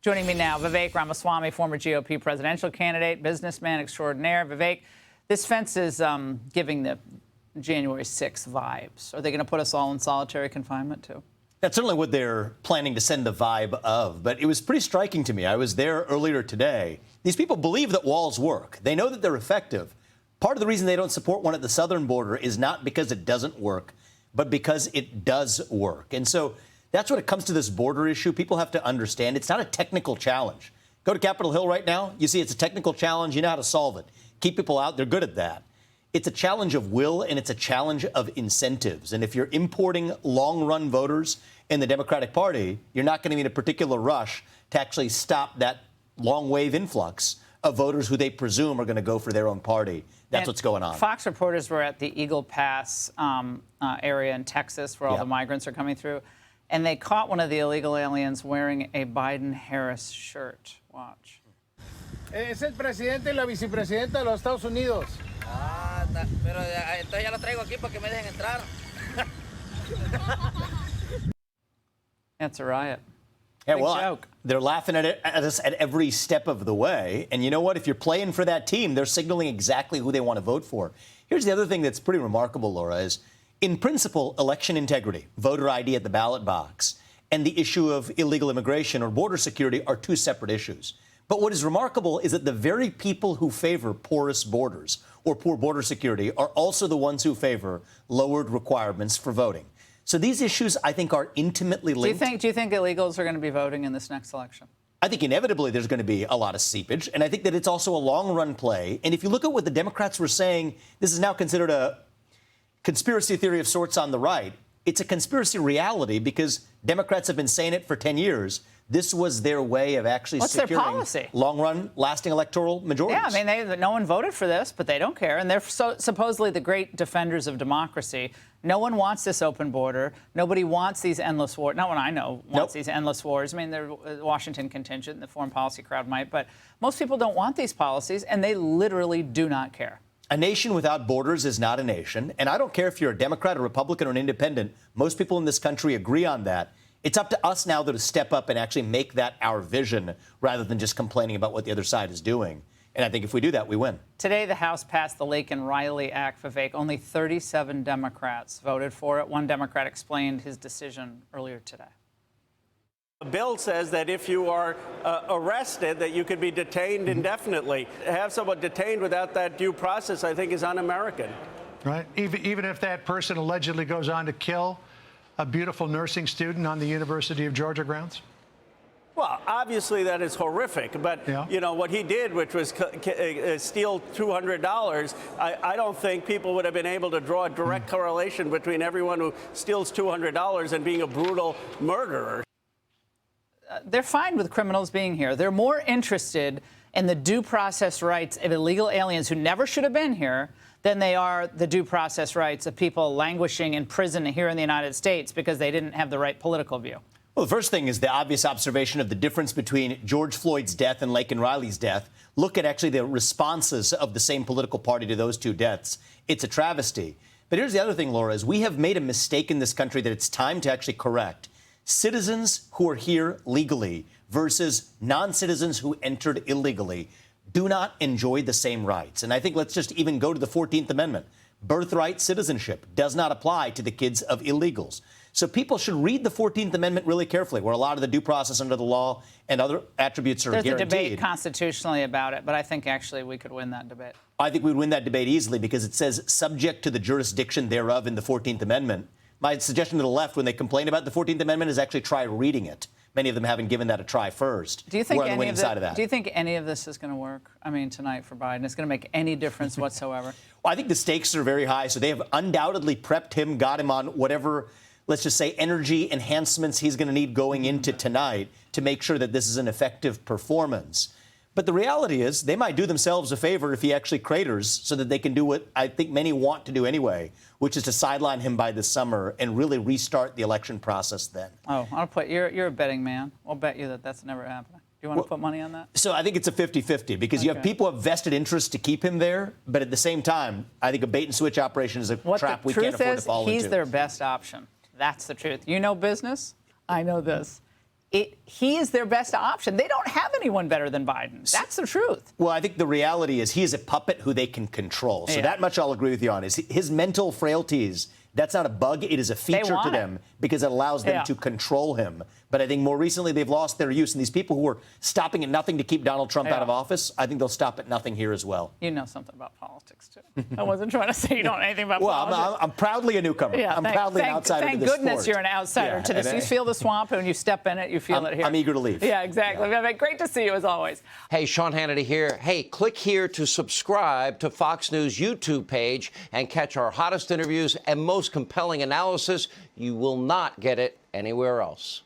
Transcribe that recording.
Joining me now, Vivek Ramaswamy, former GOP presidential candidate, businessman extraordinaire. Vivek, this fence is giving the January 6th vibes. Are they going to put us all in solitary confinement, too? That's certainly what they're planning to send the vibe of. But it was pretty striking to me. I was there earlier today. These people believe that walls work. They know that they're effective. Part of the reason they don't support one at the southern border is not because it doesn't work, but because it does work. And so that's when it comes to this border issue. People have to understand it's not a technical challenge. Go to Capitol Hill right now. You see it's a technical challenge. You know how to solve it. Keep people out. They're good at that. It's a challenge of will, and it's a challenge of incentives. And if you're importing long-run voters in the Democratic Party, you're not going to be in a particular rush to actually stop that long-wave influx of voters who they presume are going to go for their own party. That's what's going on. Fox reporters were at the Eagle Pass area in Texas where all the migrants are coming through, and they caught one of the illegal aliens wearing a Biden-Harris shirt. Watch. Es el presidente y la vicepresidenta de los Estados Unidos. Ah, pero entonces ya lo traigo aquí para que me dejen entrar. That's a riot. Yeah, Big well, joke. They're laughing at us at every step of the way. And you know what? If you're playing for that team, they're signaling exactly who they want to vote for. Here's the other thing that's pretty remarkable, Laura, is in principle, election integrity, voter ID at the ballot box, and the issue of illegal immigration or border security are two separate issues. But what is remarkable is that the very people who favor porous borders or poor border security are also the ones who favor lowered requirements for voting. So these issues, I think, are intimately linked. Do you think illegals are going to be voting in this next election? I think inevitably there's going to be a lot of seepage, and I think that it's also a long-run play. And if you look at what the Democrats were saying, this is now considered a conspiracy theory of sorts on the right. It's a conspiracy reality because Democrats have been saying it for 10 years. This was their way of actually securing long-run, lasting electoral majorities. Yeah, I mean, no one voted for this, but they don't care. And they're supposedly the great defenders of democracy. No one wants this open border. Nobody wants these endless wars. Not one I know wants these endless wars. I mean, the Washington contingent, the foreign policy crowd might. But most people don't want these policies, and they literally do not care. A nation without borders is not a nation. And I don't care if you're a Democrat, a Republican, or an independent. Most people in this country agree on that. It's up to us now, though, to step up and actually make that our vision rather than just complaining about what the other side is doing. And I think if we do that, we win. Today, the House passed the Laken-Riley Act, Vivek. Only 37 Democrats voted for it. One Democrat explained his decision earlier today. The bill says that if you are arrested, that you could be detained indefinitely. To have someone detained without that due process, I think, is un-American. Right. Even if that person allegedly goes on to kill a beautiful nursing student on the University of Georgia grounds? Well, obviously that is horrific, but you know what he did, which was steal $200. I don't think people would have been able to draw a direct correlation between everyone who steals $200 and being a brutal murderer. They're fine with criminals being here. They're more interested in the due process rights of illegal aliens who never should have been here than they are the due process rights of people languishing in prison here in the United States because they didn't have the right political view. Well, the first thing is the obvious observation of the difference between George Floyd's death and Laken-Riley's death. Look at actually the responses of the same political party to those two deaths. It's a travesty. But here's the other thing, Laura, is we have made a mistake in this country that it's time to actually correct. Citizens who are here legally versus non-citizens who entered illegally do not enjoy the same rights. And I think let's just even go to the 14th Amendment. Birthright citizenship does not apply to the kids of illegals. So people should read the 14th Amendment really carefully, where a lot of the due process under the law and other attributes are guaranteed. There's a debate constitutionally about it, but I think actually we could win that debate. I think we'd win that debate easily because it says subject to the jurisdiction thereof in the 14th Amendment. My suggestion to the left when they complain about the 14th Amendment is actually try reading it. Many of them haven't given that a try first. Do you think We're on the winning side of that. Do you think any of this is going to work? I mean, tonight for Biden, it's going to make any difference whatsoever? Well, I think the stakes are very high. So they have undoubtedly prepped him, got him on whatever, let's just say, energy enhancements he's going to need going into tonight to make sure that this is an effective performance. But the reality is they might do themselves a favor if he actually craters so that they can do what I think many want to do anyway, which is to sideline him by this summer and really restart the election process then. Oh, I'll put you're a betting man. I'll bet you that that's never happening. Do you want to put money on that? So I think it's a 50-50 because you have people who have vested interest to keep him there. But at the same time, I think a bait and switch operation is a trap we can't afford to fall into. He's their best option. That's the truth. You know business. I know this. he is their best option. They don't have anyone better than Biden. That's the truth. Well, I think the reality is he is a puppet who they can control. So that much I'll agree with you on. Is his mental frailties, that's not a bug. It is a feature to them because it allows them to control him. But I think more recently they've lost their use. And these people who are stopping at nothing to keep Donald Trump out of office, I think they'll stop at nothing here as well. You know something about politics, too. I wasn't trying to say you don't know anything about politics. Well, I'm proudly a newcomer. I'm proudly an outsider to this Thank goodness sport. you're an outsider to this. You feel the swamp, and when you step in it, you feel it here. I'm eager to leave. Yeah, exactly. Vivek, great to see you, as always. Hey, Sean Hannity here. Hey, click here to subscribe to Fox News YouTube page and catch our hottest interviews and most compelling analysis. You will not get it anywhere else.